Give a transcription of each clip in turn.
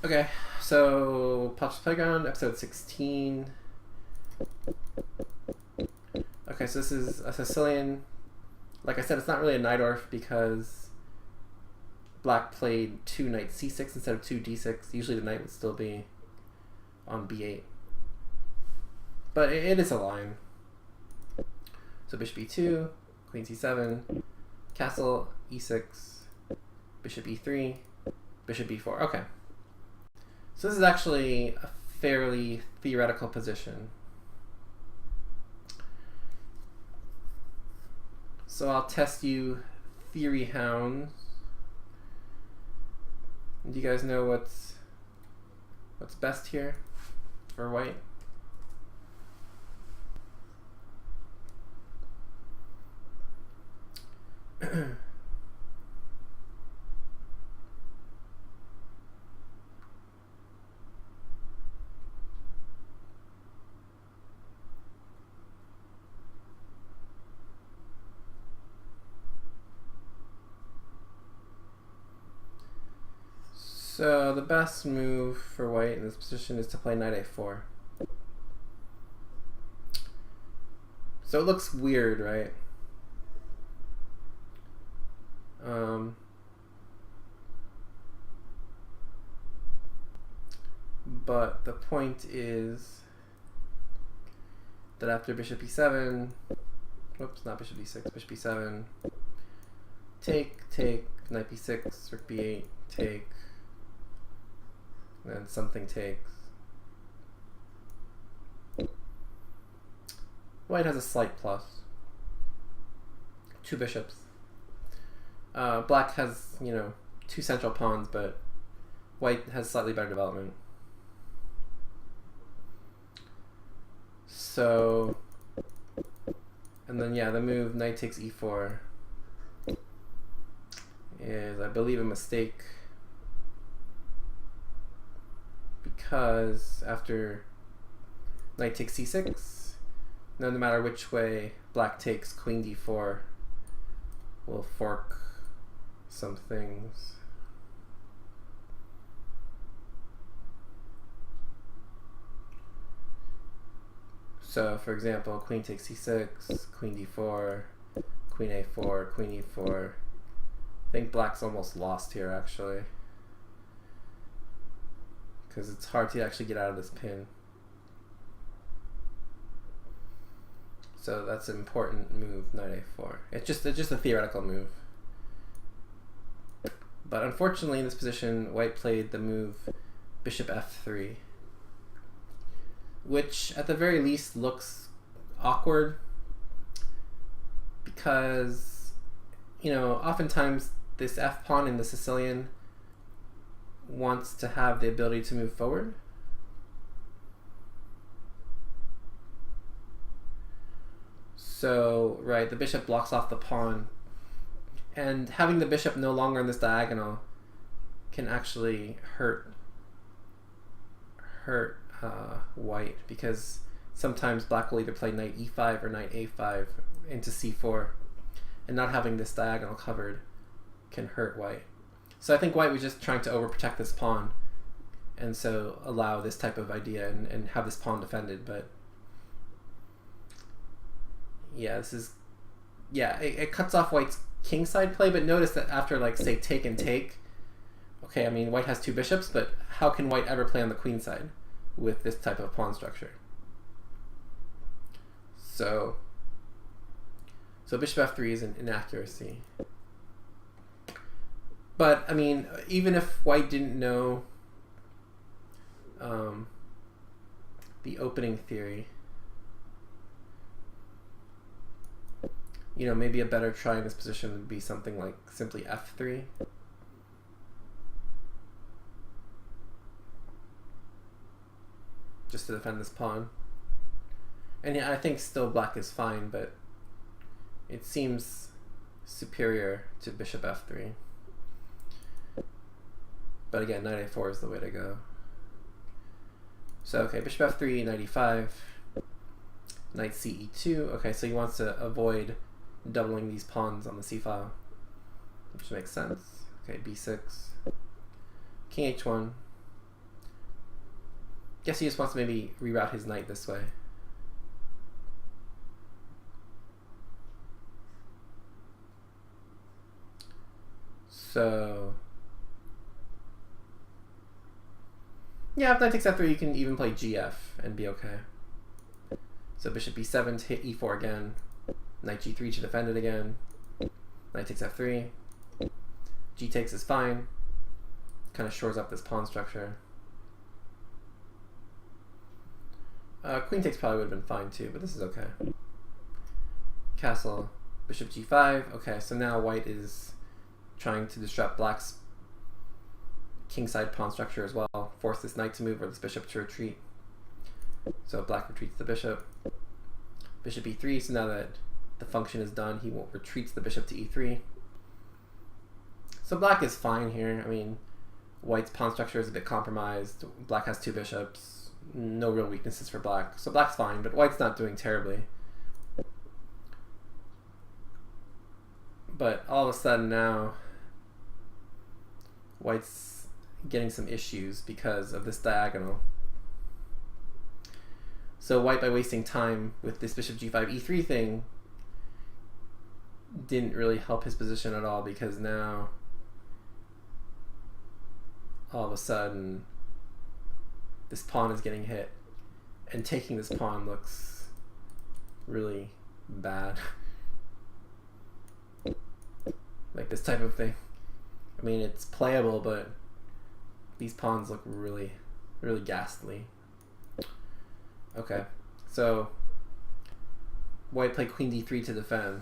Okay, so Patcher's Playground, episode 16. Okay, so this is a Sicilian. Like I said, it's not really a Najdorf because black played 2 knight c6 instead of 2 d6. Usually the knight would still be on b8. But it is a line. So bishop e2, queen c7, castle e6, bishop e3, bishop b4. Okay. So this is actually a fairly theoretical position. So I'll test you theory hounds. Do you guys know what's best here for white? So the best move for white in this position is to play knight a4. So it looks weird, right? But the point is that after bishop e7, whoops, not bishop e6, bishop e7, take, knight b6, rook b8, take, and then something takes. White has a slight plus. 2 bishops. Black has, 2 central pawns, but white has slightly better development. So, and then the move knight takes e4 is, I believe, a mistake, because after knight takes c6, no matter which way black takes, queen d4 will fork some things. So, for example, queen takes c6, queen d4, queen a4, queen e4. I think black's almost lost here, actually, because it's hard to actually get out of this pin. So that's an important move, knight a4. It's just a theoretical move. But unfortunately, in this position, white played the move bishop f3, which at the very least looks awkward, because, oftentimes this f pawn in the Sicilian wants to have the ability to move forward. So, right, the bishop blocks off the pawn, and having the bishop no longer in this diagonal can actually hurt white, because sometimes black will either play knight e5 or knight a5 into c4, and not having this diagonal covered can hurt white. So I think white was just trying to overprotect this pawn, and so allow this type of idea and have this pawn defended. But it cuts off white's kingside play. But notice that after, like, say, take and take, okay, I mean, white has 2 bishops, but how can white ever play on the queen side with this type of pawn structure? So bishop f3 is an inaccuracy. But, I mean, even if white didn't know the opening theory, maybe a better try in this position would be something like simply f3. Just to defend this pawn. And I think still black is fine, but it seems superior to bishop f3. But again, knight a4 is the way to go. So, okay, bishop f3, knight e5, knight ce2. Okay, so he wants to avoid doubling these pawns on the c file, which makes sense. Okay, b6, king h1, Guess he just wants to maybe reroute his knight this way. So yeah, if knight takes f3, you can even play gf and be okay. So bishop b7 to hit e4 again, knight g3 to defend it again, knight takes f3, g takes is fine, kind of shores up this pawn structure. Queen takes probably would have been fine too, but this is okay. Castle, bishop g5. Okay, so now white is trying to disrupt black's kingside pawn structure as well, force this knight to move or this bishop to retreat. So black retreats the bishop. Bishop e3, so now that the function is done, he won't retreats the bishop to e3. So black is fine here. I mean, white's pawn structure is a bit compromised. Black has two bishops. No real weaknesses for black. So black's fine, but white's not doing terribly. But all of a sudden now, white's getting some issues because of this diagonal. So white, by wasting time with this bishop g5 e3 thing, didn't really help his position at all, because now all of a sudden this pawn is getting hit, and taking this pawn looks really bad. Like this type of thing. I mean, it's playable, but these pawns look really, really ghastly. Okay, so white played queen d3 to defend.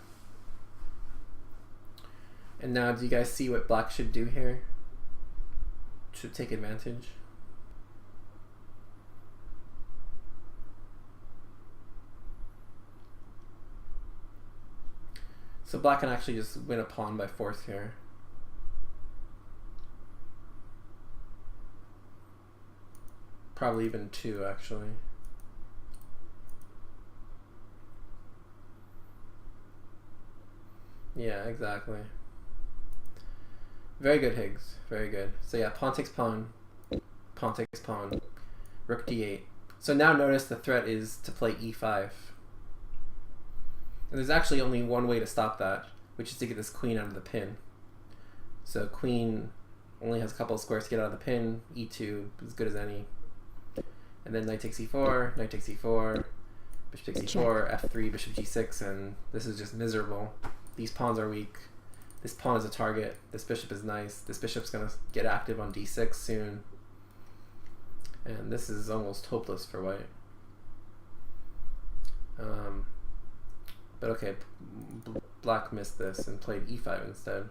And now, do you guys see what black should do here to take advantage? So black can actually just win a pawn by force here. Probably even two, actually. Yeah, exactly. Very good, Higgs. Very good. So yeah, pawn takes pawn, pawn takes pawn, rook d8. So now notice the threat is to play e5. And there's actually only one way to stop that, which is to get this queen out of the pin. So queen only has a couple of squares to get out of the pin, e2 as good as any. And then knight takes e4, knight takes e4, bishop takes e4, f3, bishop g6, and this is just miserable. These pawns are weak. This pawn is a target. This bishop is nice. This bishop's going to get active on d6 soon. And this is almost hopeless for white. But okay, black missed this and played e5 instead.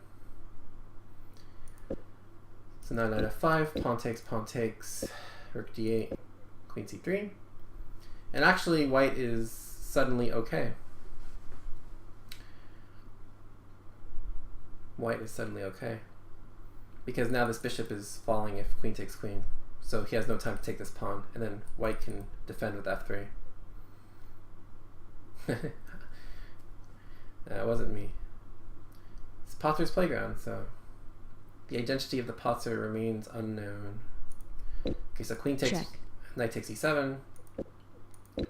So now knight f5, pawn takes, rook d8, queen c3. And actually white is suddenly okay. White is suddenly okay. Because now this bishop is falling if queen takes queen. So he has no time to take this pawn, and then white can defend with f3. That wasn't me. It's Patzer's playground, so the identity of the Patzer remains unknown. Okay, so queen takes, knight takes e7,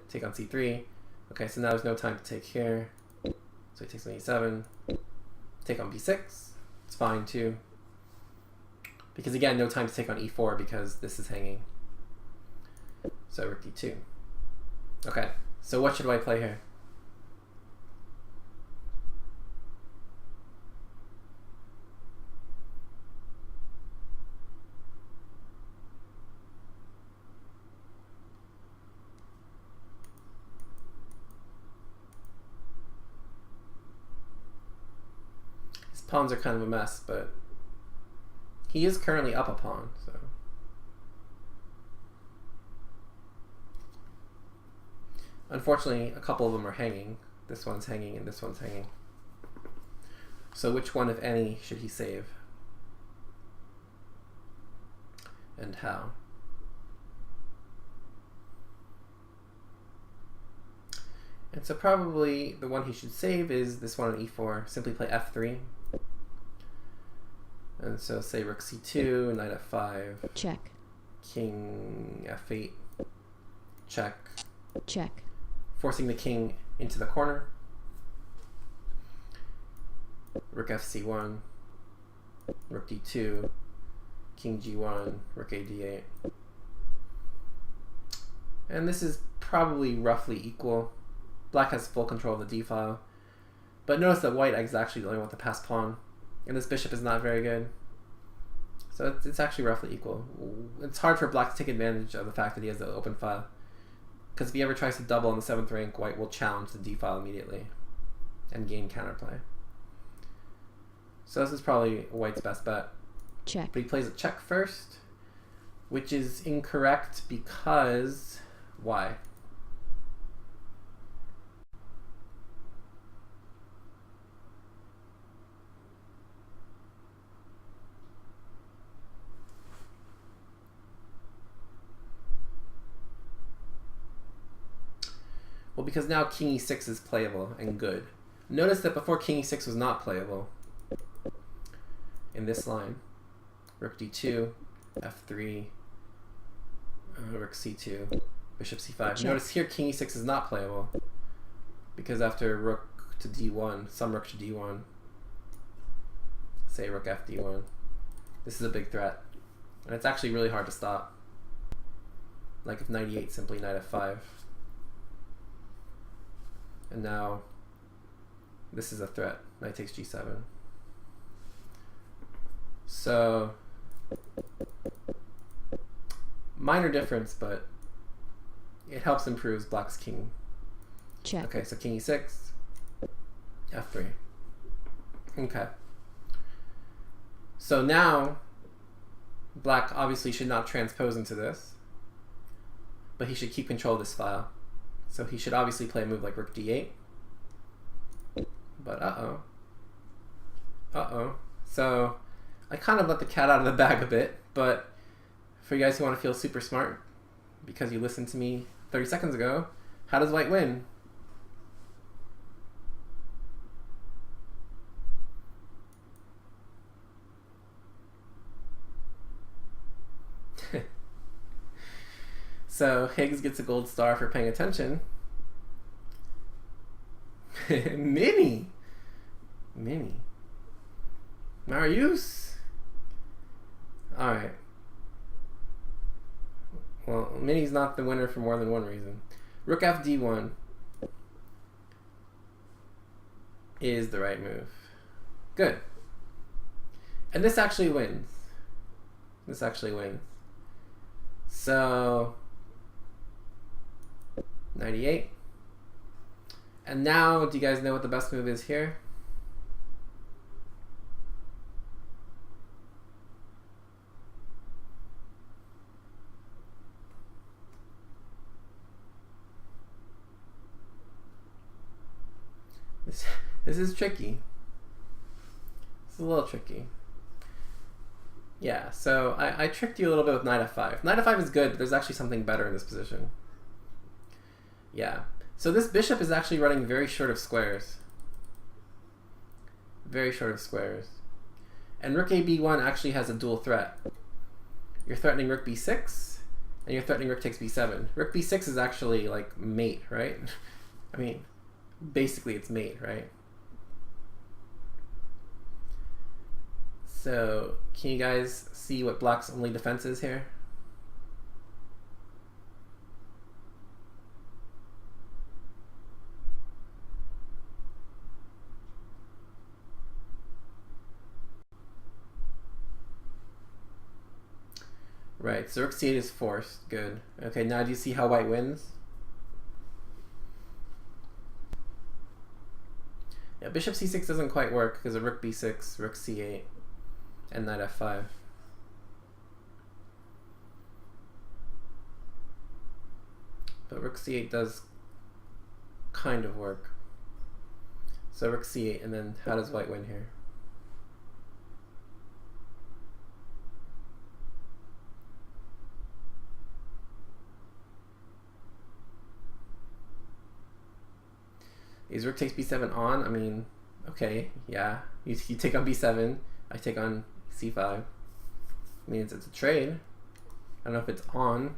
take on c3. Okay, so now there's no time to take here. So he takes on e7, take on b6. It's fine too. Because again, no time to take on e4 because this is hanging. So rook d2. Okay, so what should white play here? Pawns are kind of a mess, but he is currently up a pawn, so. Unfortunately, a couple of them are hanging. This one's hanging and this one's hanging. So which one, if any, should he save? And how? And so probably the one he should save is this one on e4. Simply play f3. And so say rook c2, knight f5. Check. King f8. check. Check. Forcing the king into the corner. Rook fc1, rook d2, king g1, rook a d8. And this is probably roughly equal. Black has full control of the d-file. But notice that white is actually the only one with the passed pawn. And this bishop is not very good. So it's actually roughly equal. It's hard for black to take advantage of the fact that he has the open file. Because if he ever tries to double on the 7th rank, white will challenge the d-file immediately and gain counterplay. So this is probably white's best bet. Check. But he plays a check first, which is incorrect because... why? Well, because now king e6 is playable and good. Notice that before king e6 was not playable. In this line, rook d2, f3, rook c2, bishop c5. Check. Notice here king e6 is not playable because after rook to d1, some rook to d1, say rook fd1, this is a big threat. And it's actually really hard to stop. Like if knight e8, simply knight f5. And now this is a threat. Knight takes g7. So minor difference, but it helps improves black's king. Check. Okay, so king e6, f3. Okay. So now black obviously should not transpose into this, but he should keep control of this file. So he should obviously play a move like rook d8. But uh-oh. Uh-oh. So I kind of let the cat out of the bag a bit, but for you guys who want to feel super smart, because you listened to me 30 seconds ago, how does white win? So Higgs gets a gold star for paying attention. Mini. Marius. Alright. Well, Mini's not the winner for more than one reason. Rook fd1 is the right move. Good. And this actually wins. This actually wins. So 98. And now, do you guys know what the best move is here? This is tricky. It's a little tricky. Yeah, so I tricked you a little bit with knight f5. Knight f5 is good, but there's actually something better in this position. Yeah. So this bishop is actually running very short of squares. Very short of squares. And rook a b1 actually has a dual threat. You're threatening rook b6, and you're threatening rook takes b7. Rook b6 is actually like mate, right? I mean, basically it's mate, right? So can you guys see what black's only defense is here? Right, so rook c8 is forced. Good. Okay, now do you see how white wins? Yeah, bishop c6 doesn't quite work because of rook b6, rook c8, and knight f5. But rook c8 does kind of work. So rook c8, and then how does white win here? Is rook takes b7 on? I mean, okay, yeah. You take on b7, I take on c5. I mean, it's a trade. I don't know if it's on.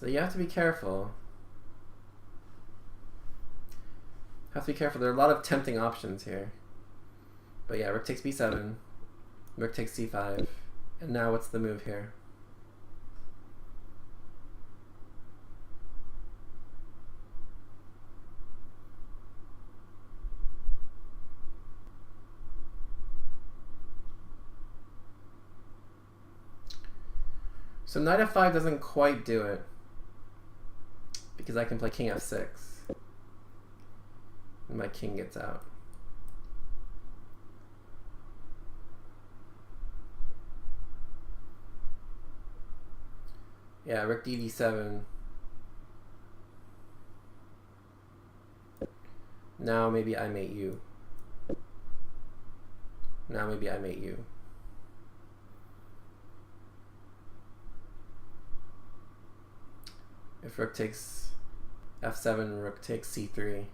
So you have to be careful. Have to be careful. There are a lot of tempting options here. But yeah, rook takes b7, rook takes c5, and now what's the move here? So knight f5 doesn't quite do it, because I can play king f6, and my king gets out. Yeah, rook d7. Now maybe I mate you. Now maybe I mate you. If rook takes f7, rook takes c3,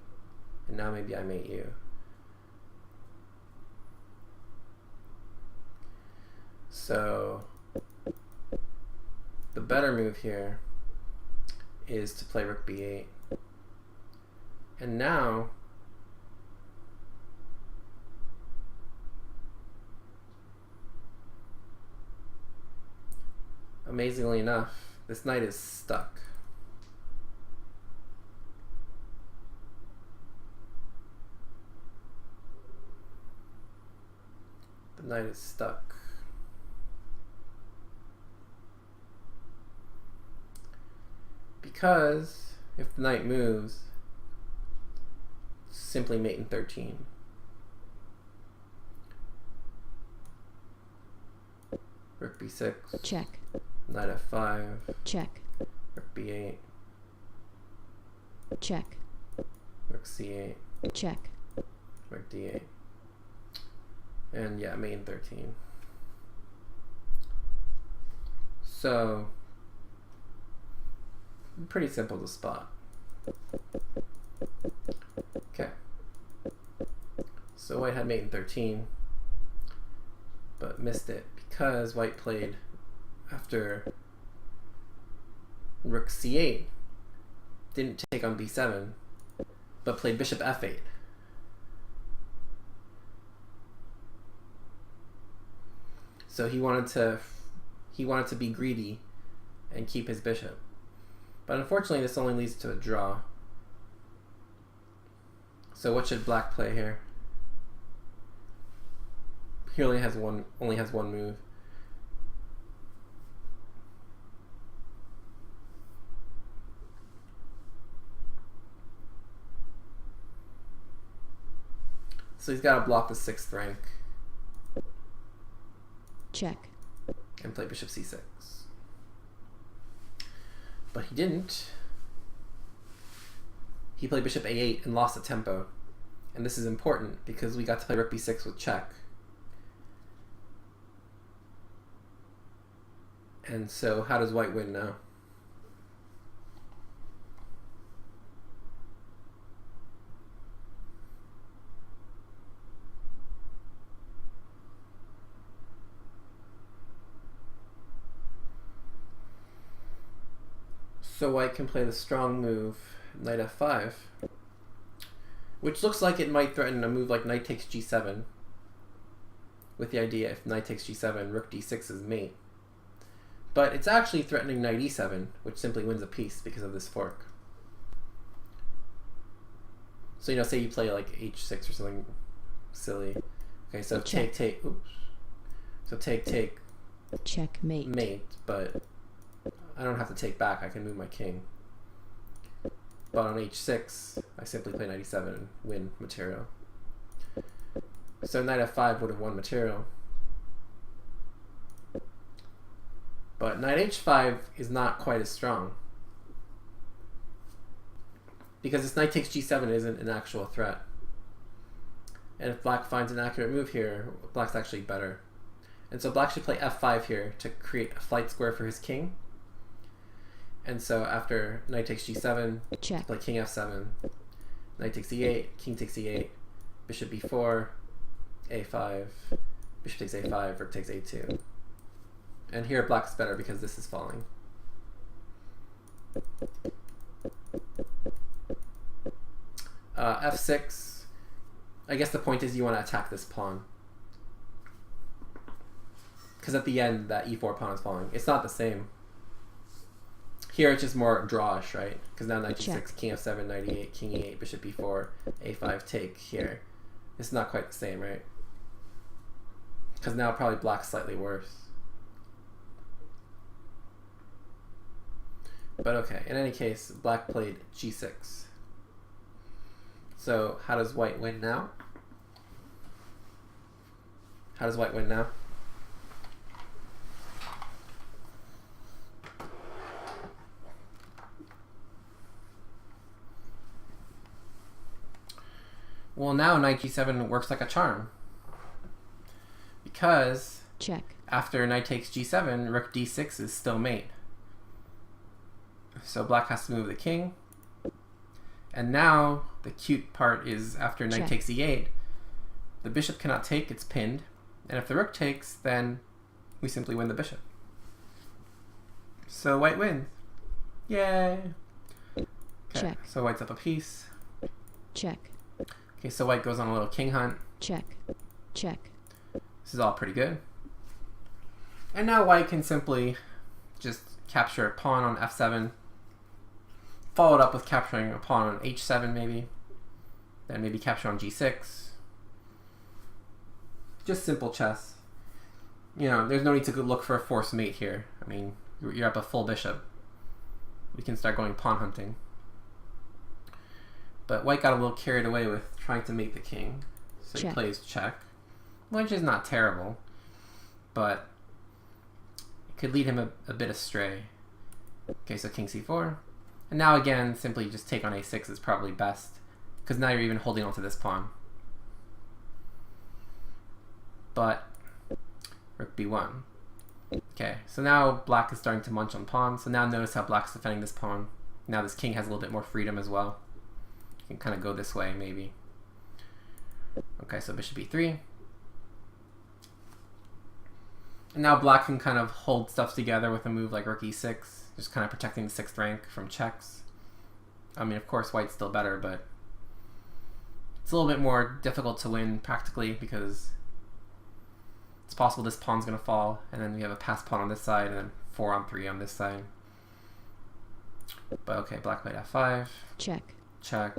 and now maybe I mate you. So the better move here is to play rook b8. And now amazingly enough, this knight is stuck. The knight is stuck. Because if the knight moves, simply mate in 13. Rook b6. Check. Knight f5. Check. Rook b8. Check. Rook c8. Check. Rook d8. And yeah, mate in 13. So pretty simple to spot. Okay. So white had mate in 13, but missed it because white played after rook c8, didn't take on b7, but played bishop f8. So he wanted to be greedy and keep his bishop. But unfortunately, this only leads to a draw. So what should black play here? He only has one move. So he's got to block the 6th rank. Check. And play bishop c6. But he didn't. He played bishop a8 and lost the tempo. And this is important because we got to play rook b6 with check. And so how does white win now? So white can play the strong move, knight f5, which looks like it might threaten a move like knight takes g7, with the idea if knight takes g7, rook d6 is mate. But it's actually threatening knight e7, which simply wins a piece because of this fork. So, you know, say you play like h6 or something silly. Okay, so take, oops. So take, checkmate. Mate, but I don't have to take back, I can move my king. But on h6, I simply play knight e7 and win material. So knight f5 would have won material. But knight h5 is not quite as strong. Because this knight takes g7 isn't an actual threat. And if black finds an accurate move here, black's actually better. And so black should play f5 here to create a flight square for his king. And so after knight takes g7, check. Play king f7, knight takes e8, king takes e8, bishop b4, a5, bishop takes a5, rook takes a2. And here black's better because this is falling. F6. I guess the point is you want to attack this pawn. Because at the end, that e4 pawn is falling. It's not the same. Here it's just more drawish, right? Because now knight g6, king f7, knight e8, king e8, bishop b4, a5 take here. It's not quite the same, right? Because now probably black's slightly worse. But okay, in any case, black played g6. So how does white win now? How does white win now? Well, now knight g7 works like a charm. Because check. After knight takes g7, rook d6 is still mate. So black has to move the king. And now the cute part is after knight takes e8, the bishop cannot take, it's pinned. And if the rook takes, then we simply win the bishop. So white wins. Yay! Okay, check. So white's up a piece. Check. Okay, so white goes on a little king hunt. Check. Check. This is all pretty good. And now white can simply just capture a pawn on f7, followed up with capturing a pawn on h7 maybe, then maybe capture on g6. Just simple chess. You know, there's no need to go look for a forced mate here. I mean, you're up a full bishop. We can start going pawn hunting. But white got a little carried away with trying to mate the king. So he plays check, which is not terrible, but it could lead him a bit astray. Okay, so king c4. And now again, simply just take on a6 is probably best, because now you're even holding on to this pawn. But rook b1. Okay, so now black is starting to munch on pawns. So now notice how black's defending this pawn. Now this king has a little bit more freedom as well. You can kind of go this way, maybe. Okay, so bishop b3. And now black can kind of hold stuff together with a move like rook e6, just kind of protecting the 6th rank from checks. I mean, of course, white's still better, but it's a little bit more difficult to win practically because it's possible this pawn's going to fall, and then we have a passed pawn on this side, and then 4 on 3 on this side. But okay, black played f5. Check. Check.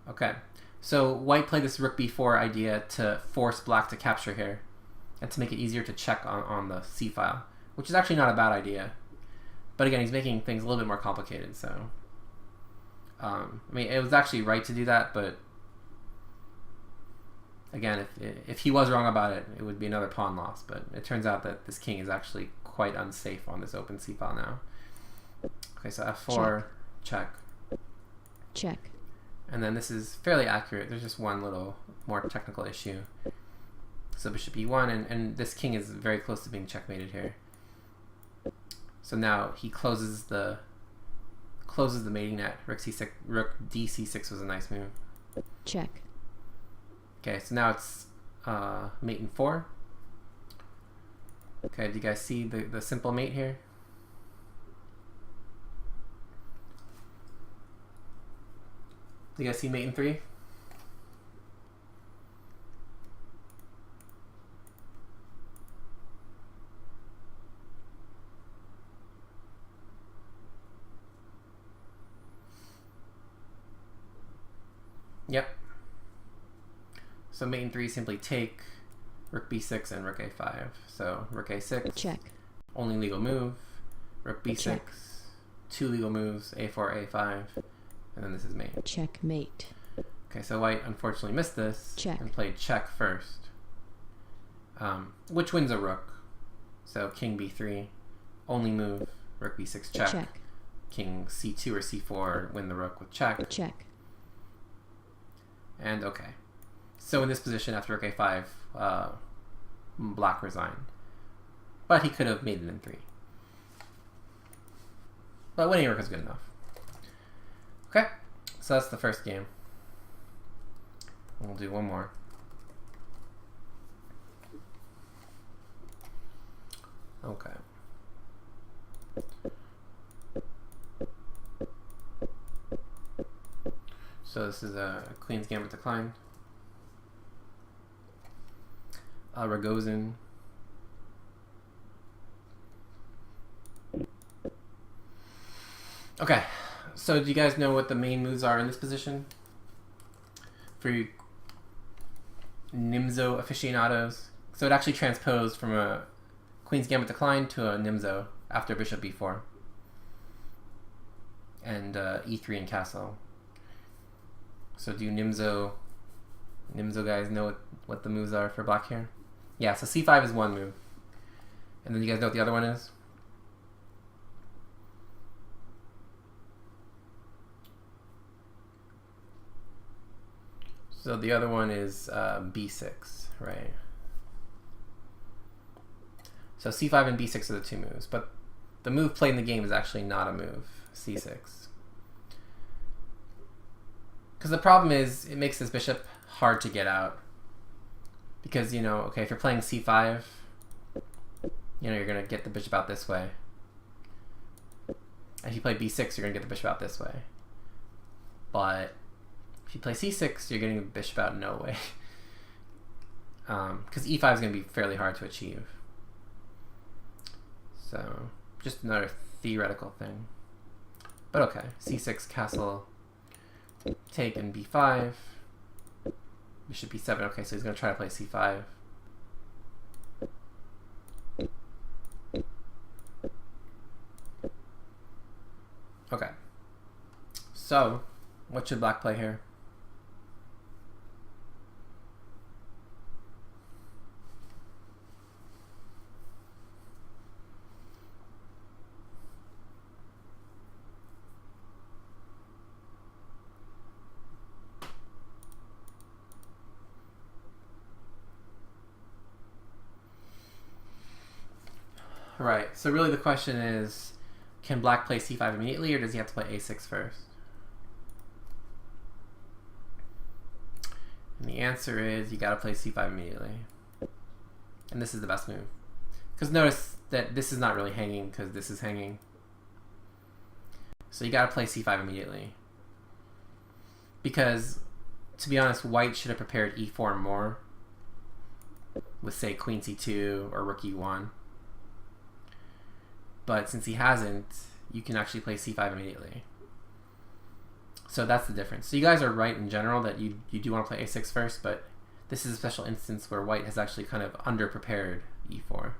Okay, so white played this rook b4 idea to force black to capture here, and to make it easier to check on the c file, which is actually not a bad idea. But again, he's making things a little bit more complicated, so... I mean, it was actually right to do that, but... Again, if he was wrong about it, it would be another pawn loss, but it turns out that this king is actually quite unsafe on this open c file now. Okay, so f4, check. Check. And then this is fairly accurate. There's just one little more technical issue. So bishop e1, and this king is very close to being checkmated here. So now he closes the mating net. Rook c6, rook d6 was a nice move. Check. Okay, so now it's mate in 4. Okay, do you guys see the simple mate here? Do you guys see mate in 3? Yep. So mate in 3 simply take rook b6 and rook a5. So rook a6. Check. Only legal move. Rook b6. Check. 2 legal moves. a4, a5. And then this is mate. Checkmate. Okay, so white unfortunately missed this. Check. And played check first. Which wins a rook. So king b3. Only move. Rook b6 check. Check. King c2 or c4 win the rook with check. Check. And okay. So in this position after rook a5, black resigned. But he could have made it in 3. But winning a rook is good enough. Okay, so that's the first game. We'll do one more. Okay. So this is a Queen's Gambit decline. Rogozin. Okay, so do you guys know what the main moves are in this position? For you Nimzo aficionados. So it actually transposed from a Queen's Gambit decline to a Nimzo after Bishop b4. And e3 and castle. So do Nimzo guys know what the moves are for black here? Yeah, so c5 is one move. And then you guys know what the other one is? So the other one is b6, right? So c5 and b6 are the two moves, but the move played in the game is actually not a move, c6. Because the problem is, it makes this bishop hard to get out. Because, you know, okay, if you're playing c5, you know, you're going to get the bishop out this way. If you play b6, you're going to get the bishop out this way. But if you play c6, you're getting the bishop out no way. Because e5 is going to be fairly hard to achieve. So, just another theoretical thing. But okay, c6, castle, take and b5, bishop b7. Okay, so he's going to try to play c5. Okay, so what should black play here? Right, so really the question is, can black play c5 immediately, or does he have to play a6 first? And the answer is, you gotta play c5 immediately. And this is the best move. Because notice that this is not really hanging, because this is hanging. So you gotta play c5 immediately. Because, to be honest, white should have prepared e4 more. With, say, queen c2 or rook e1. But since he hasn't, you can actually play c5 immediately. So that's the difference. So you guys are right in general that you do want to play a6 first, but this is a special instance where white has actually kind of underprepared e4.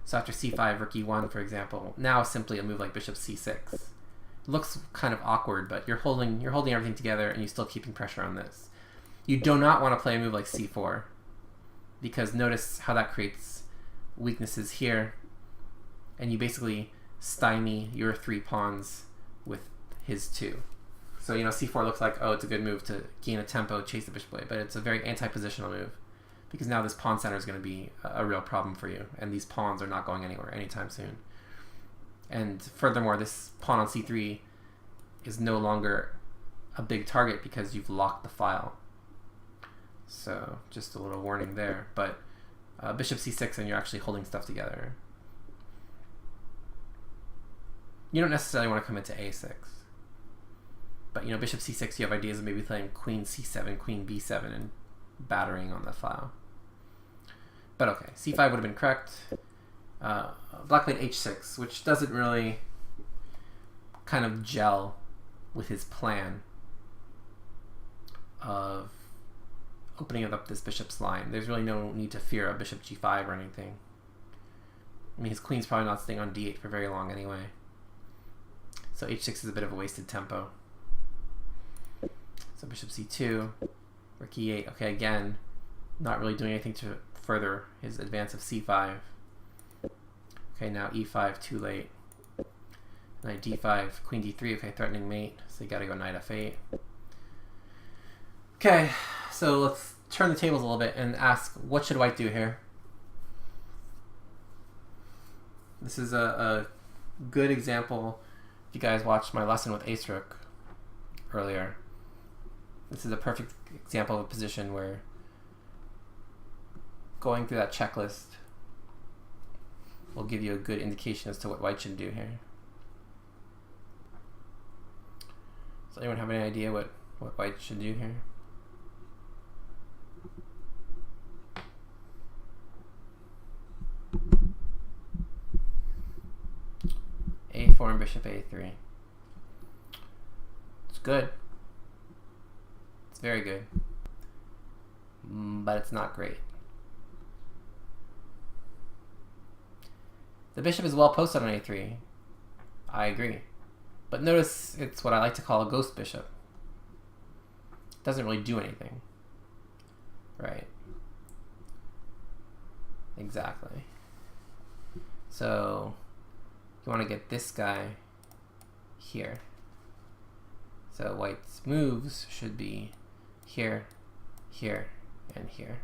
So after c5, rook e1, for example, now simply a move like bishop c6. It looks kind of awkward, but you're holding everything together and you're still keeping pressure on this. You do not want to play a move like c4, because notice how that creates weaknesses here. And you basically stymie your 3 pawns with his 2. So, you know, c4 looks like, oh, it's a good move to gain a tempo, chase the bishop away, but it's a very anti-positional move, because now this pawn center is going to be a real problem for you, and these pawns are not going anywhere anytime soon. And furthermore, this pawn on c3 is no longer a big target because you've locked the file. So, just a little warning there. But bishop c6, and you're actually holding stuff together. You don't necessarily want to come into a6. But, you know, bishop c6, you have ideas of maybe playing queen c7, queen b7, and battering on the file. But okay, c5 would have been correct. Black played h6, which doesn't really kind of gel with his plan of opening up this bishop's line. There's really no need to fear a bishop g5 or anything. I mean, his queen's probably not staying on d8 for very long anyway. So h6 is a bit of a wasted tempo. So bishop c2, rook e8. Okay, again, not really doing anything to further his advance of c5. Okay, now e5, too late. Knight d5, queen d3. Okay, threatening mate. So you gotta go knight f8. Okay, so let's turn the tables a little bit and ask, what should white do here? This is a good example. If you guys watched my lesson with ace rook earlier, this is a perfect example of a position where going through that checklist will give you a good indication as to what white should do here. Does anyone have any idea what what white should do here. A4 and bishop A3. It's good. It's very good. But it's not great. The bishop is well posted on A3. I agree. But notice it's what I like to call a ghost bishop. It doesn't really do anything. Right. Exactly. So you want to get this guy here. So white's moves should be here, here, and here.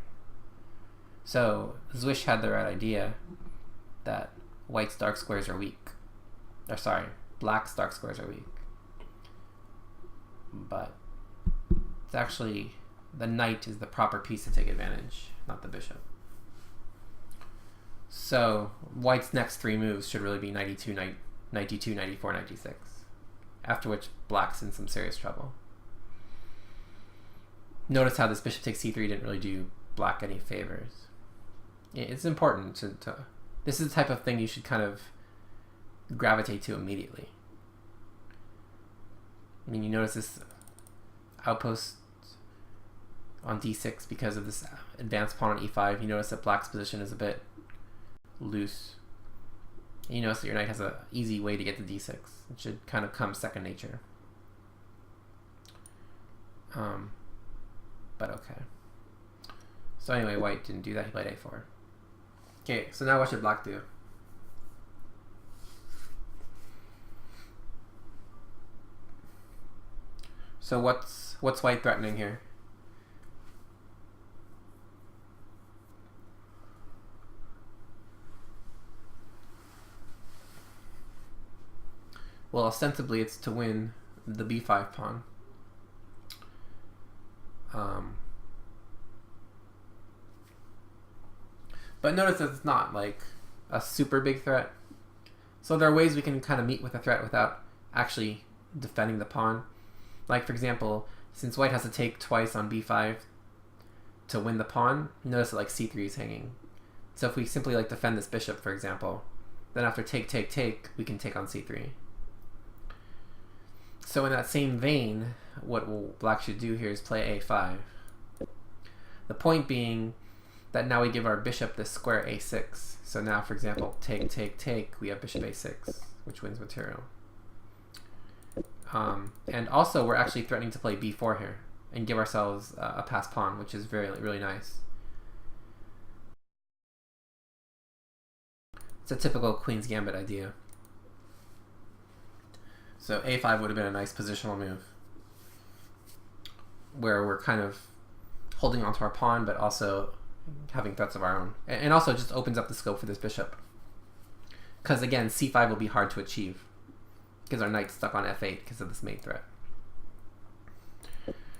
So Zwish had the right idea that white's dark squares are weak. Or sorry, black's dark squares are weak. But it's actually, the knight is the proper piece to take advantage, not the bishop. So white's next three moves should really be 92, 94, 96. After which black's in some serious trouble. Notice how this bishop takes c3 didn't really do black any favors. It's important to this is the type of thing you should kind of gravitate to immediately. I mean, you notice this outpost on d6 because of this advanced pawn on e5. You notice that black's position is a bit loose. And you notice that your knight has an easy way to get to d6. It should kind of come second nature. But okay. So anyway, white didn't do that. He played a4. Okay, so now what should black do? So what's white threatening here? Well, ostensibly it's to win the b5 pawn. But notice that it's not like a super big threat. So there are ways we can kind of meet with a threat without actually defending the pawn. Like, for example, since white has to take twice on b5 to win the pawn, notice that like c3 is hanging. So if we simply like defend this bishop, for example, then after take, we can take on c3. So in that same vein, what black should do here is play a5. The point being that now we give our bishop this square a6. So now, for example, take, we have bishop a6, which wins material. And also, we're actually threatening to play b4 here and give ourselves a passed pawn, which is really nice. It's a typical Queen's Gambit idea. So a5 would have been a nice positional move, where we're kind of holding onto our pawn, but also having threats of our own. And also just opens up the scope for this bishop. Because again, c5 will be hard to achieve, because our knight's stuck on f8 because of this mate threat.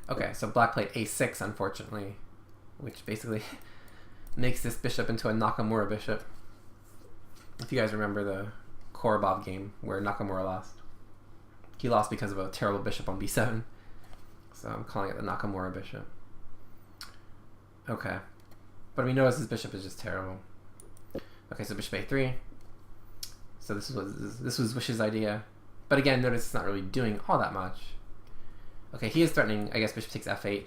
Okay, so black played a6, unfortunately, which basically makes this bishop into a Nakamura bishop. If you guys remember the Korobov game where Nakamura lost. He lost because of a terrible bishop on b7. So I'm calling it the Nakamura bishop. Okay. But we notice this bishop is just terrible. Okay, so bishop a3. So this was Wish's idea. But again, notice it's not really doing all that much. Okay, he is threatening, I guess, bishop takes f8.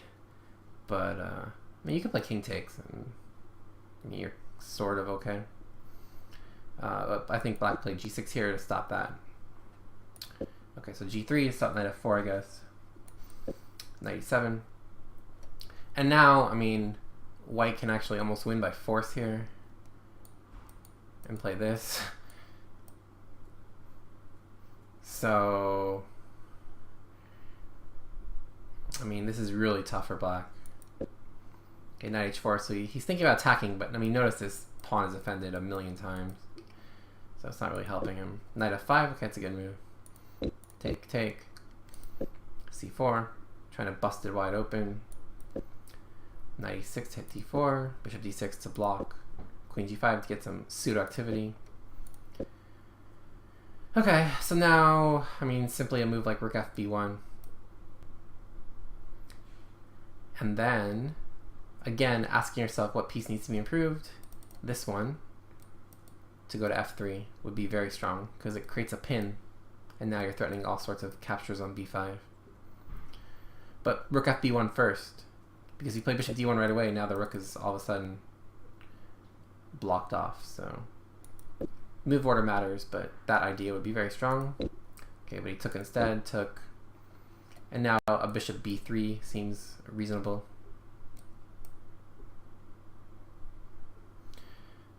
But, I mean, you can play king takes, and you're sort of okay. I think black played g6 here to stop that. Okay, so g3 stop knight f4, I guess. Knight e7. And now, I mean, white can actually almost win by force here. And play this. So, I mean, this is really tough for black. Okay, knight h4, so he's thinking about attacking, but I mean, notice this pawn is offended a million times. So it's not really helping him. Knight f5, okay, it's a good move. Take, c4, trying to bust it wide open. Knight e6 to hit d4, bishop d6 to block, queen g5 to get some pseudo activity. Okay, so now, I mean, simply a move like rook f b1. And then, again, asking yourself what piece needs to be improved. This one, to go to f3, would be very strong because it creates a pin, and now you're threatening all sorts of captures on b5. But rook fb1 first, because you play bishop d1 right away, now the rook is all of a sudden blocked off. So move order matters, but that idea would be very strong. Okay, but he took instead, took, and now a bishop b3 seems reasonable.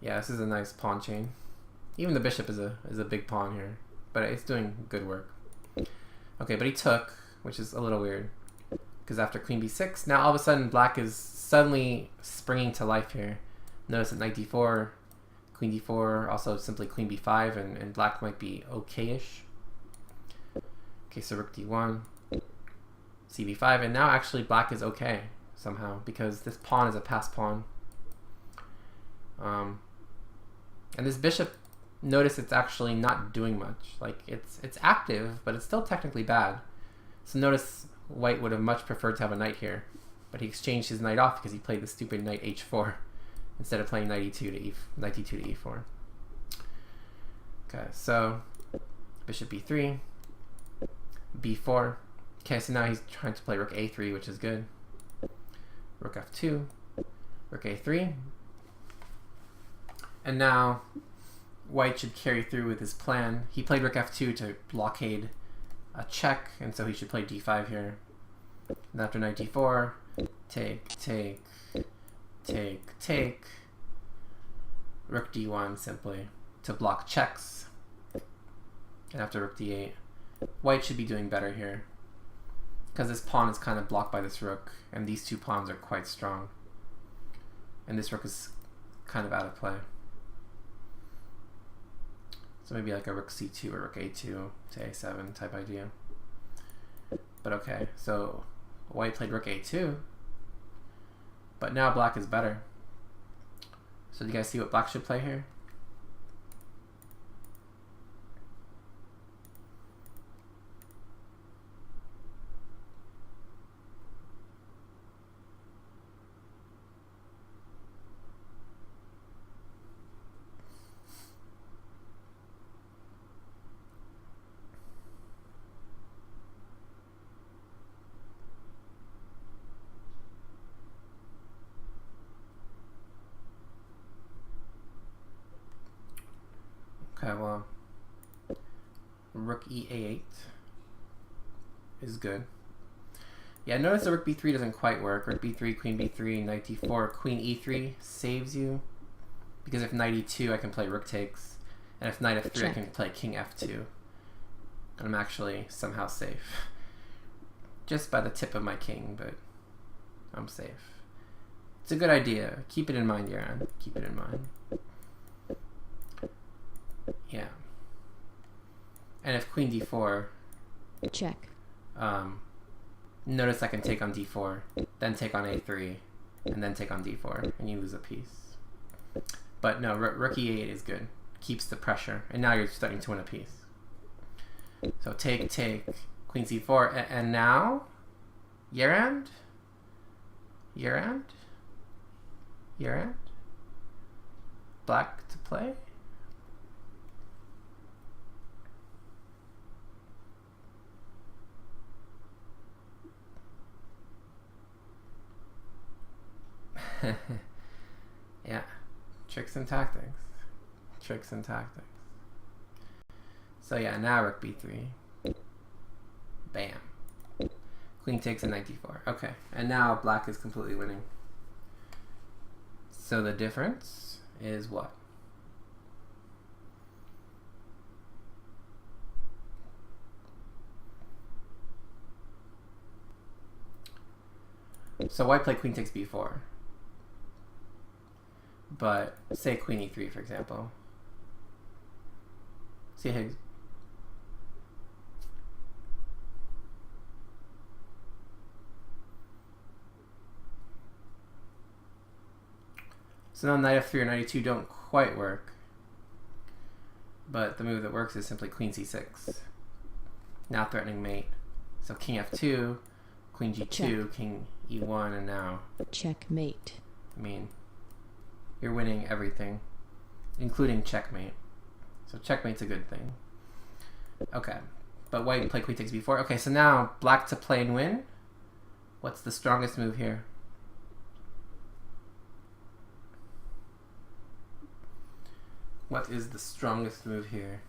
Yeah, this is a nice pawn chain. Even the bishop is a big pawn here, but it's doing good work. Okay, but he took, which is a little weird, because after queen b6, now all of a sudden black is suddenly springing to life here. Notice that knight d4, queen d4, also simply queen b5, and black might be okay-ish. Okay, so rook d1, cb5, and now actually black is okay somehow, because this pawn is a passed pawn. And this bishop, notice it's actually not doing much. Like, it's active, but it's still technically bad. So notice white would have much preferred to have a knight here, but he exchanged his knight off because he played the stupid knight h4 instead of playing knight e2 to knight d2 to e4. Okay, so bishop b3, b4. Okay, so now he's trying to play rook a3, which is good. Rook f2, rook a3. And now white should carry through with his plan. He played rook f2 to blockade a check, and so he should play d5 here. And after knight d4, take, take, take, take. Rook d1 simply to block checks. And after rook d8, white should be doing better here, because this pawn is kind of blocked by this rook, and these two pawns are quite strong. And this rook is kind of out of play. So maybe like a rook c2 or rook a2 to a7 type idea. But okay, so white played rook a2, but now black is better. So do you guys see what black should play here? Okay, well, rook e8 is good. Yeah, notice the rook b3 doesn't quite work. Rook b3, queen b3, knight d4, queen e3 saves you, because if knight e2 I can play rook takes, and if knight f3 Check. I can play king f2, and I'm actually somehow safe. Just by the tip of my king, but I'm safe. It's a good idea. Keep it in mind, Yaron. Keep it in mind. Yeah. And if queen d4, Check. notice I can take on d4, then take on a3, and then take on d4, and you lose a piece. But no, rook e8 is good. Keeps the pressure, and now you're starting to win a piece. So take, take, queen c4, and now, Yerand? Yerand? Yerand? Black to play? Yeah, tricks and tactics. Tricks and tactics. So yeah, now rook b3. Bam. Queen takes and knight d4. Okay, and now black is completely winning. So the difference is what? So white played queen takes b4. But say queen e3, for example. See how. So now knight f3 or knight e2 don't quite work. But the move that works is simply queen c6. Now threatening mate. So king f2, queen g2, Check. king e1, and now, Checkmate. I mean, you're winning everything, including checkmate. So checkmate's a good thing. Okay, but white play queen takes b4. Okay, so now black to play and win. What's the strongest move here? What is the strongest move here?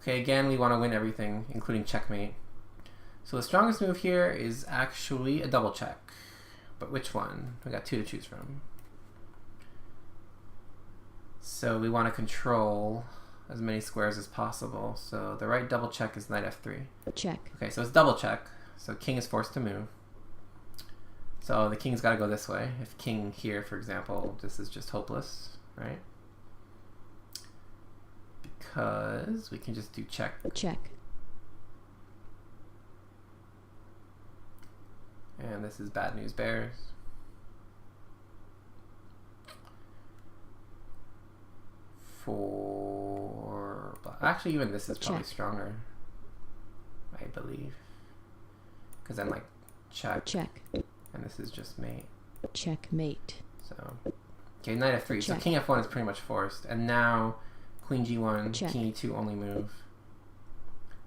Okay, again, we want to win everything, including checkmate. So the strongest move here is actually a double check. But which one? We got two to choose from. So we want to control as many squares as possible. So the right double check is knight f3. Check. Okay, so it's double check. So king is forced to move. So the king's got to go this way. If king here, for example, this is just hopeless, right? Because we can just do check. Check. And this is bad news bears. For actually, even this is probably stronger, I believe. Because then like check. Check. And this is just mate. Checkmate. So okay, knight f3. Check. So king f1 is pretty much forced. And now queen g1, Check. king e2 only move.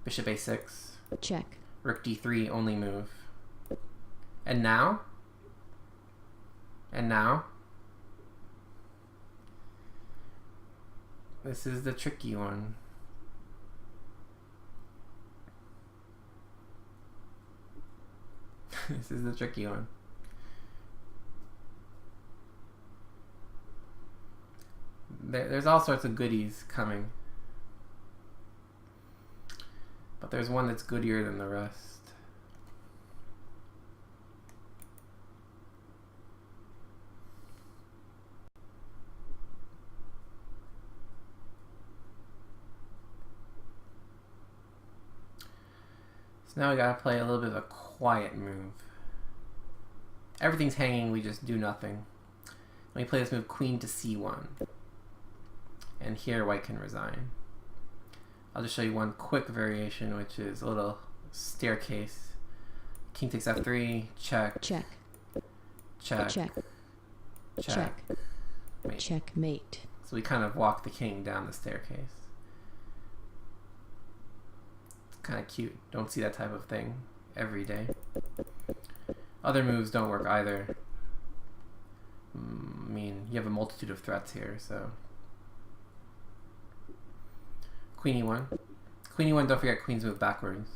Bishop a6. Check. Rook d3 only move. And now? And now? This is the tricky one. This is the tricky one. There's all sorts of goodies coming. But there's one that's goodier than the rest. So now we gotta play a little bit of a quiet move. Everything's hanging, we just do nothing. Let me play this move queen to c1. And here white can resign. I'll just show you one quick variation, which is a little staircase. King takes f3, check, Check. check, Check. check, mate. Checkmate. So we kind of walk the king down the staircase. It's kind of cute. Don't see that type of thing every day. Other moves don't work either. I mean, you have a multitude of threats here, so. Queen e1. Queen e1, don't forget queens move backwards.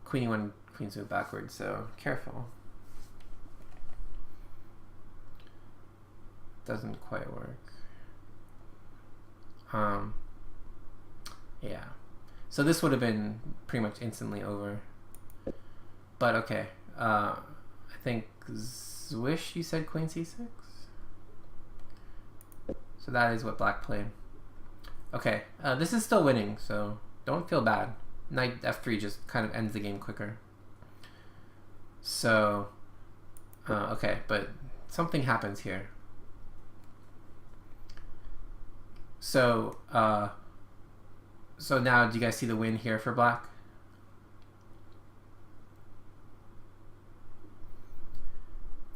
Queen e1, queens move backwards, so careful. Doesn't quite work. Yeah. So this would have been pretty much instantly over. But okay. I think Zwish, you said queen c6? So that is what black played. Okay, this is still winning, so don't feel bad. Knight f3 just kind of ends the game quicker. So, okay, but something happens here. So, so now do you guys see the win here for black?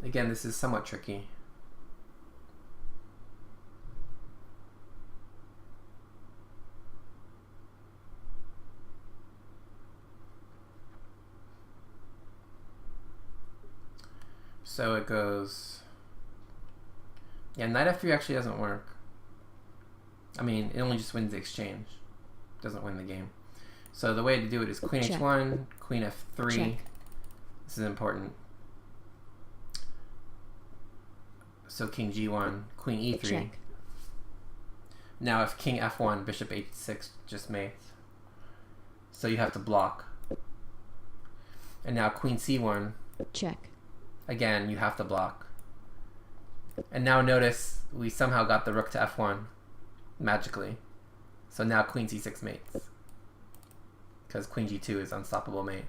Again, this is somewhat tricky. So it goes, yeah, knight f3 actually doesn't work. I mean, it only just wins the exchange. Doesn't win the game. So the way to do it is queen Check. h1, queen f3. Check. This is important. So king g1, queen e3. Check. Now if king f1, bishop h6 just mates. So you have to block. And now queen c1. Check. Again, you have to block. And now notice we somehow got the rook to f1 magically. So now queen c6 mates. because queen g2 is unstoppable mate.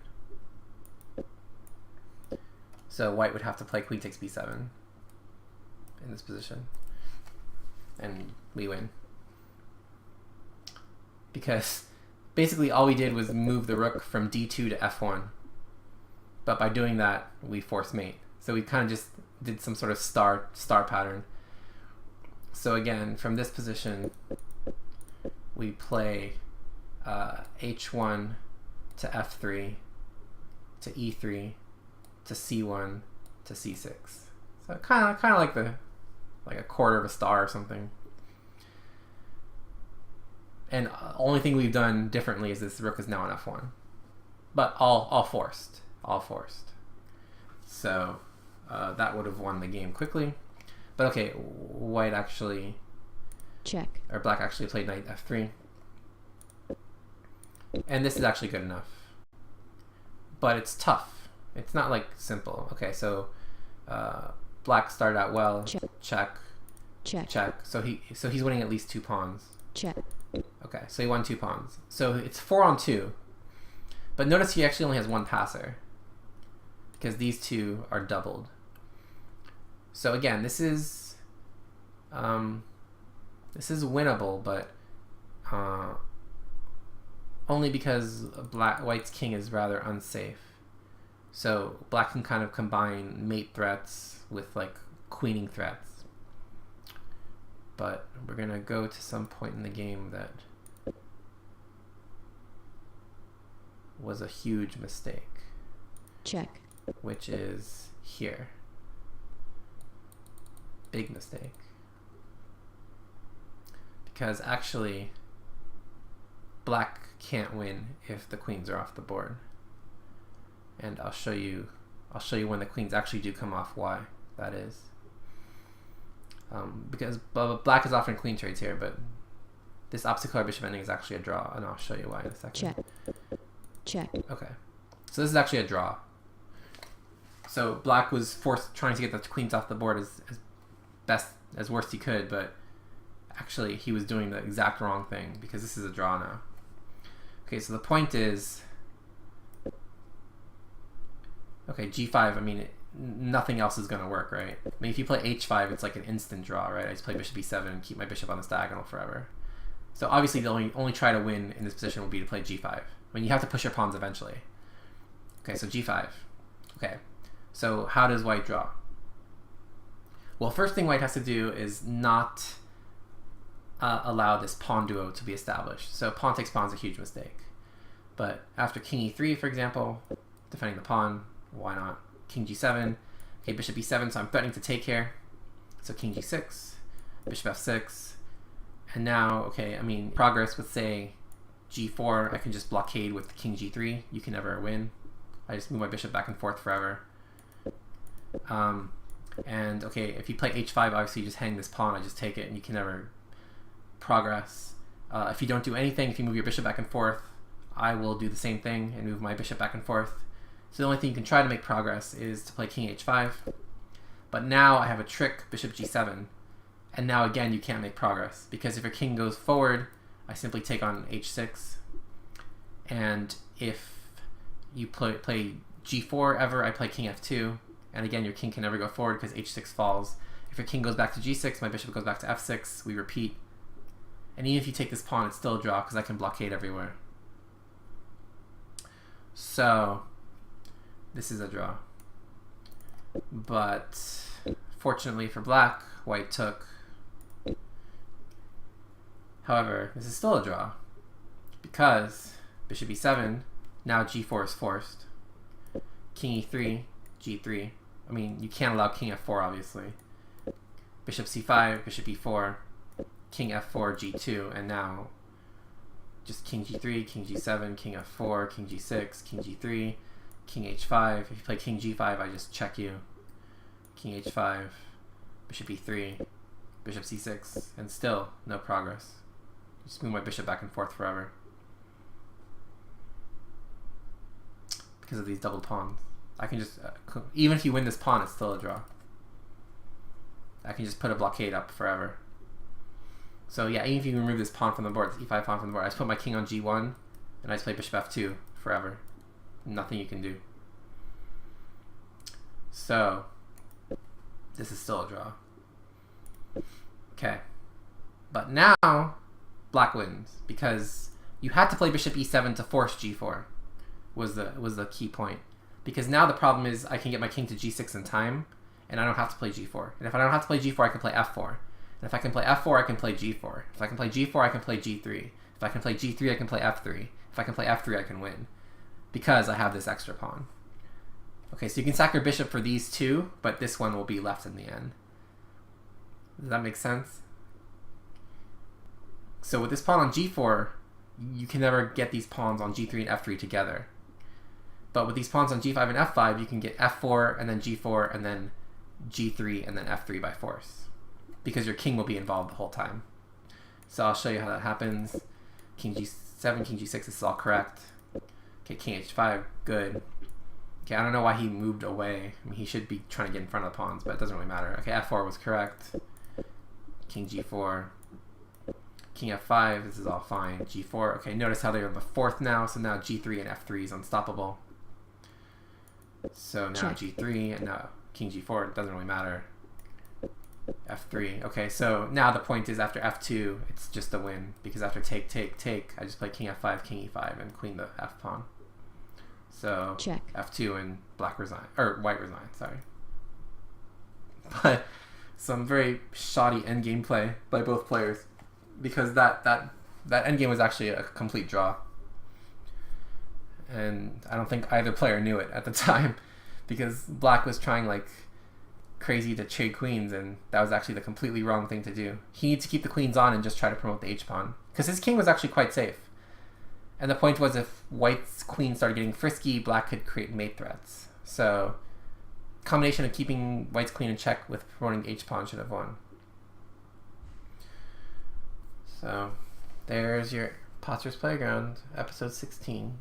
So white would have to play queen takes b7 in this position, and we win. Because basically all we did was move the rook from d2 to f1, but by doing that we forced mate. So we kind of just did some sort of star pattern. So again, from this position we play h1 to f3 to e3 to c1 to c6. So kind of like a quarter of a star or something. And only thing we've done differently is this rook is now on f1, but all forced. So that would have won the game quickly. But okay, white actually Check. or black actually played knight f3, and this is actually good enough, but it's tough. It's not like simple. Okay, so black started out well. Check. So he's winning at least 2 pawns. Check. Okay, so he won 2 pawns. So it's 4 on 2. But notice he actually only has 1 passer, because these 2 are doubled. So again, this is winnable, but only because white's king is rather unsafe. So black can kind of combine mate threats with like queening threats. But we're gonna go to some point in the game that was a huge mistake. Check. Which is here. Big mistake. Because actually black can't win if the queens are off the board. And I'll show you when the queens actually do come off why that is. Because black is offering queen trades here, but this opposite color bishop ending is actually a draw, and I'll show you why in a second. Check. Okay, so this is actually a draw. So black was trying to get the queens off the board as worst he could, but actually he was doing the exact wrong thing, because this is a draw now. Okay, so the point is, okay, g5, I mean, nothing else is going to work, right? I mean, if you play h5, it's like an instant draw, right? I just play bishop b7 and keep my bishop on this diagonal forever. So obviously the only try to win in this position would be to play g5. I mean, you have to push your pawns eventually. Okay, so g5. Okay, so how does white draw? Well, first thing white has to do is not allow this pawn duo to be established. So pawn takes pawn is a huge mistake. But after king e3, for example, defending the pawn, why not? King g7, okay, bishop e7, so I'm threatening to take here. So king g6, bishop f6, and now, okay, I mean, progress with, say, g4, I can just blockade with king g3. You can never win. I just move my bishop back and forth forever. And, okay, if you play h5, obviously you just hang this pawn, I just take it, and you can never progress. If you don't do anything, if you move your bishop back and forth, I will do the same thing and move my bishop back and forth. So the only thing you can try to make progress is to play king h5. But now I have a trick, bishop g7. And now again, you can't make progress, because if your king goes forward, I simply take on h6. And if you play g4 ever, I play king f2. And again, your king can never go forward because h6 falls. If your king goes back to g6, my bishop goes back to f6. We repeat. And even if you take this pawn, it's still a draw because I can blockade everywhere. So this is a draw. But fortunately for black, white took. However, this is still a draw because bishop e7, now g4 is forced. King e3, g3. I mean, you can't allow king f4, obviously. Bishop c5, bishop e4, king f4, g2, and now just king g3, king g7, king f4, king g6, king g3, king h5. If you play king g5, I just check you. King h5, bishop e3, bishop c6, and still no progress. Just move my bishop back and forth forever because of these double pawns. I can just, even if you win this pawn, it's still a draw. I can just put a blockade up forever. So yeah, even if you remove this pawn from the board, this e5 pawn from the board, I just put my king on g1, And I just play bishop f2 forever. Nothing you can do. So, this is still a draw. Okay. But now, black wins. Because you had to play bishop e7 to force g4. Was the key point. Because now the problem is I can get my king to g6 in time, and I don't have to play g4. And if I don't have to play g4, I can play f4. And if I can play f4, I can play g4. If I can play g4, I can play g3. If I can play g3, I can play f3. If I can play f3, I can win. Because I have this extra pawn. Okay, so you can sack your bishop for these two, but this one will be left in the end. Does that make sense? So with this pawn on g4, you can never get these pawns on g3 and f3 together. But with these pawns on g5 and f5, you can get f4 and then g4 and then g3 and then f3 by force. Because your king will be involved the whole time. So I'll show you how that happens. King g7, king g6, this is all correct. Okay, king h5, good. Okay, I don't know why he moved away. I mean, he should be trying to get in front of the pawns, but it doesn't really matter. Okay, f4 was correct. King g4. King f5, this is all fine. g4, okay, notice how they're on the fourth now, so now g3 and f3 is unstoppable. So now g3, and now king g4, it doesn't really matter. f3, okay, so now the point is after f2, it's just a win, because after take, take, take, I just play king f5, king e5, and queen the f pawn. So f2 and black resign, or white resign, sorry. But some very shoddy endgame play by both players, because that endgame was actually a complete draw. And I don't think either player knew it at the time, because black was trying like crazy to trade queens, and that was actually the completely wrong thing to do. He needs to keep the queens on and just try to promote the h-pawn, because his king was actually quite safe. And the point was, if white's queen started getting frisky, black could create mate threats. So, combination of keeping white's queen in check with promoting the h-pawn should have won. So, there's your Patzer's Playground, episode 16.